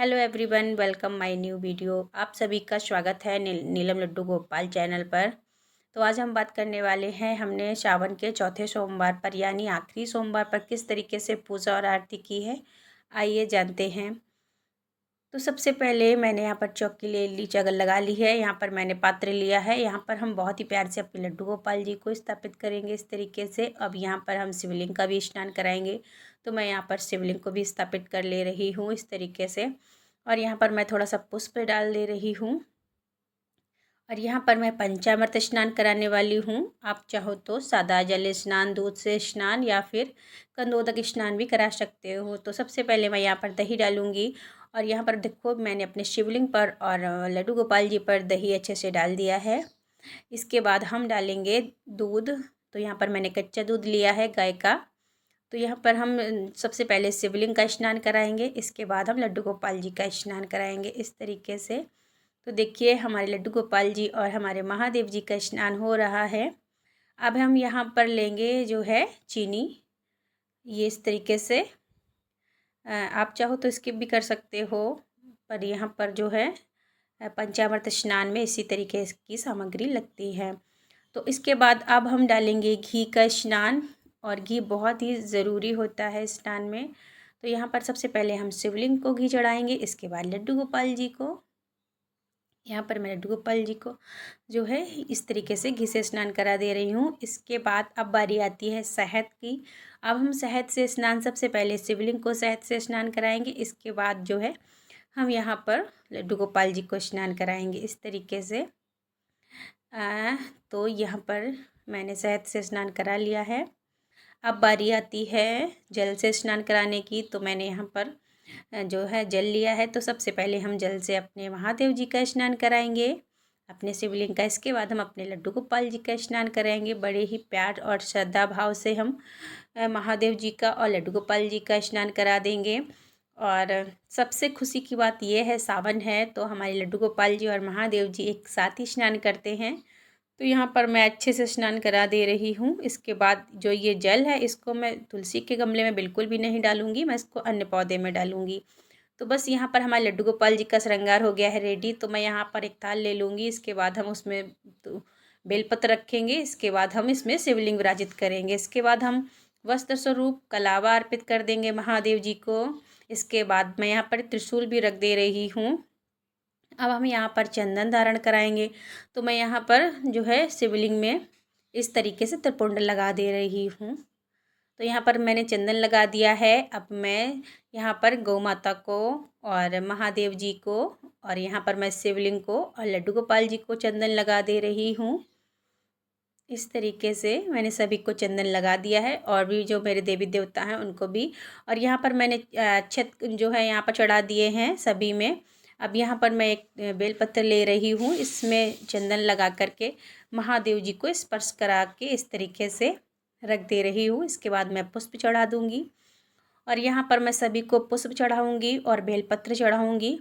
Hello everyone, welcome my new video. आप सभी का स्वागत है नीलम लड्डू गोपाल चैनल पर। तो आज हम बात करने वाले हैं हमने सावन के चौथे सोमवार पर यानी आखिरी सोमवार पर किस तरीके से पूजा और आरती की है। आइए जानते हैं। तो सबसे पहले मैंने यहाँ पर चौकी ले ली, चगल लगा ली है। यहाँ पर मैंने पात्र लिया है। यहाँ पर हम बहुत ही प्यार से अपने लड्डू गोपाल जी को स्थापित करेंगे इस तरीके से। अब यहाँ पर हम शिवलिंग का भी स्नान कराएंगे, तो मैं यहाँ पर शिवलिंग को भी स्थापित कर ले रही हूँ इस तरीके से। और यहाँ पर मैं थोड़ा सा पुष्प डाल दे रही हूँ। और यहाँ पर मैं पंचामृत स्नान कराने वाली हूँ। आप चाहो तो सादा जल स्नान, दूध से स्नान या फिर कंदोदक स्नान भी करा सकते हो। तो सबसे पहले मैं यहाँ पर दही डालूँगी। और यहाँ पर देखो, मैंने अपने शिवलिंग पर और लड्डू गोपाल जी पर दही अच्छे से डाल दिया है। इसके बाद हम डालेंगे दूध। तो यहाँ पर मैंने कच्चा दूध लिया है गाय का। तो यहाँ पर हम सबसे पहले शिवलिंग का स्नान कराएंगे, इसके बाद हम लड्डू गोपाल जी का स्नान कराएंगे इस तरीके से। तो देखिए, हमारे लड्डू गोपाल जी और हमारे महादेव जी का स्नान हो रहा है। अब हम यहाँ पर लेंगे जो है चीनी, ये इस तरीके से। आप चाहो तो स्किप भी कर सकते हो, पर यहाँ पर जो है पंचामृत स्नान में इसी तरीके की सामग्री लगती है। तो इसके बाद अब हम डालेंगे घी का स्नान, और घी बहुत ही ज़रूरी होता है स्नान में। तो यहाँ पर सबसे पहले हम शिवलिंग को घी चढ़ाएंगे, इसके बाद लड्डू गोपाल जी को। यहाँ पर मैं लड्डू गोपाल जी को जो है इस तरीके से घी से स्नान करा दे रही हूँ। इसके बाद अब बारी आती है शहद की। अब हम शहद से स्नान, सबसे पहले शिवलिंग को शहद से स्नान कराएंगे, इसके बाद जो है हम यहाँ पर लड्डू गोपाल जी को स्नान कराएंगे इस तरीके से। तो यहाँ पर मैंने शहद से स्नान करा लिया है। अब बारी आती है जल से स्नान कराने की। तो मैंने यहाँ पर जो है जल लिया है। तो सबसे पहले हम जल से अपने महादेव जी का स्नान कराएंगे, अपने शिवलिंग का। इसके बाद हम अपने लड्डू गोपाल जी का स्नान कराएंगे। बड़े ही प्यार और श्रद्धा भाव से हम महादेव जी का और लड्डू गोपाल जी का स्नान करा देंगे। और सबसे खुशी की बात यह है, सावन है तो हमारे लड्डू गोपाल जी और महादेव जी एक साथ ही स्नान करते हैं। तो यहाँ पर मैं अच्छे से स्नान करा दे रही हूँ। इसके बाद जो ये जल है, इसको मैं तुलसी के गमले में बिल्कुल भी नहीं डालूँगी, मैं इसको अन्य पौधे में डालूँगी। तो बस यहाँ पर हमारे लड्डू गोपाल जी का श्रृंगार हो गया है रेडी। तो मैं यहाँ पर एक थाल ले लूँगी, इसके बाद हम उसमें तो बेलपत्र रखेंगे। इसके बाद हम इसमें शिवलिंग विराजित करेंगे। इसके बाद हम वस्त्र स्वरूप कलावा अर्पित कर देंगे महादेव जी को। इसके बाद मैं यहाँ पर त्रिशूल भी रख दे रही हूँ। अब हम यहाँ पर चंदन धारण कराएंगे। तो मैं यहाँ पर जो है शिवलिंग में इस तरीके से त्रिपुंड लगा दे रही हूँ। तो यहाँ पर मैंने चंदन लगा दिया है। अब मैं यहाँ पर गौ माता को और महादेव जी को और यहाँ पर मैं शिवलिंग को और लड्डू गोपाल जी को चंदन लगा दे रही हूँ। इस तरीके से मैंने सभी को चंदन लगा दिया है, और भी जो मेरे देवी देवता हैं उनको भी। और यहाँ पर मैंने अक्षत जो है यहाँ पर चढ़ा दिए हैं सभी में। अब यहाँ पर मैं एक बेलपत्र ले रही हूँ, इसमें चंदन लगा करके महादेव जी को स्पर्श करा के इस तरीके से रख दे रही हूँ। इसके बाद मैं पुष्प चढ़ा दूँगी, और यहाँ पर मैं सभी को पुष्प चढ़ाऊँगी और बेलपत्र चढ़ाऊँगी।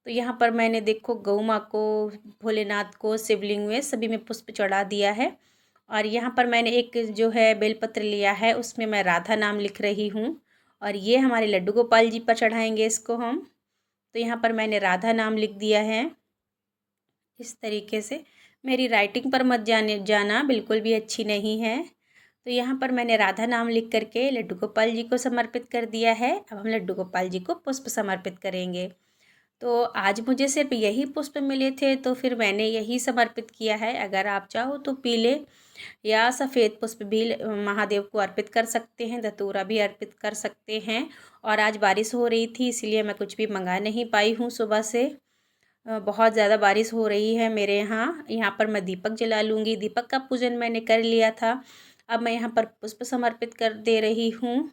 तो यहाँ पर मैंने देखो गौ माँ को, भोलेनाथ को, शिवलिंग में सभी में पुष्प चढ़ा दिया है। और यहाँ पर मैंने एक जो है बेलपत्र लिया है, उसमें मैं राधा नाम लिख रही हूँ, और ये हमारे लड्डू गोपाल जी पर चढ़ाएंगे इसको हम। तो यहाँ पर मैंने राधा नाम लिख दिया है इस तरीके से। मेरी राइटिंग पर मत जाना बिल्कुल भी अच्छी नहीं है। तो यहाँ पर मैंने राधा नाम लिख करके लड्डू गोपाल जी को समर्पित कर दिया है। अब हम लड्डू गोपाल जी को पुष्प समर्पित करेंगे। तो आज मुझे सिर्फ यही पुष्प मिले थे, तो फिर मैंने यही समर्पित किया है। अगर आप चाहो तो पीले या सफ़ेद पुष्प भी महादेव को अर्पित कर सकते हैं, धतूरा भी अर्पित कर सकते हैं। और आज बारिश हो रही थी, इसलिए मैं कुछ भी मंगा नहीं पाई हूँ सुबह से। बहुत ज़्यादा बारिश हो रही है मेरे यहाँ। यहाँ पर मैं दीपक जला लूँगी। दीपक का पूजन मैंने कर लिया था। अब मैं यहाँ पर पुष्प समर्पित कर दे रही हूँ।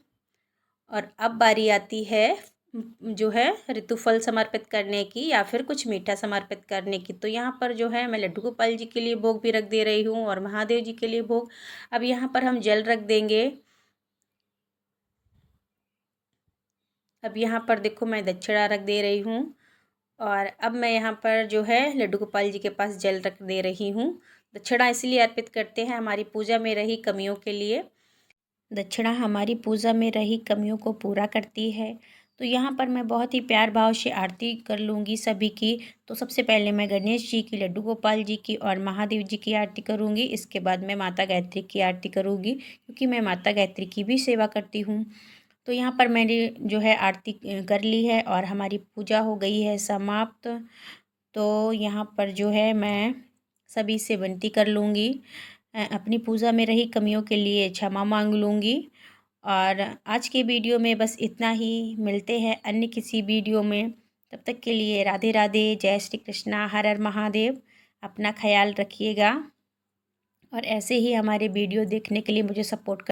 और अब बारी आती है जो है ऋतुफल समर्पित करने की या फिर कुछ मीठा समर्पित करने की। तो यहाँ पर जो है मैं लड्डू गोपाल जी के लिए भोग भी रख दे रही हूँ और महादेव जी के लिए भोग। अब यहाँ पर हम जल रख देंगे। अब यहाँ पर देखो, मैं दक्षिणा रख दे रही हूँ, और अब मैं यहाँ पर जो है लड्डू गोपाल जी के पास जल रख दे रही हूँ। दक्षिणा इसलिए अर्पित करते हैं, हमारी पूजा में रही कमियों के लिए। दक्षिणा हमारी पूजा में रही कमियों को पूरा करती है। तो यहाँ पर मैं बहुत ही प्यार भाव से आरती कर लूँगी सभी की। तो सबसे पहले मैं गणेश जी की, लड्डू गोपाल जी की और महादेव जी की आरती करूँगी। इसके बाद मैं माता गायत्री की आरती करूँगी, क्योंकि मैं माता गायत्री की भी सेवा करती हूँ। तो यहाँ पर मैंने जो है आरती कर ली है और हमारी पूजा हो गई है समाप्त। तो यहाँ पर जो है मैं सभी से विनती कर लूँगी, अपनी पूजा में रही कमियों के लिए क्षमा मांग लूँगी। और आज के वीडियो में बस इतना ही। मिलते हैं अन्य किसी वीडियो में। तब तक के लिए राधे राधे, जय श्री कृष्णा, हर हर महादेव। अपना ख्याल रखिएगा और ऐसे ही हमारे वीडियो देखने के लिए मुझे सपोर्ट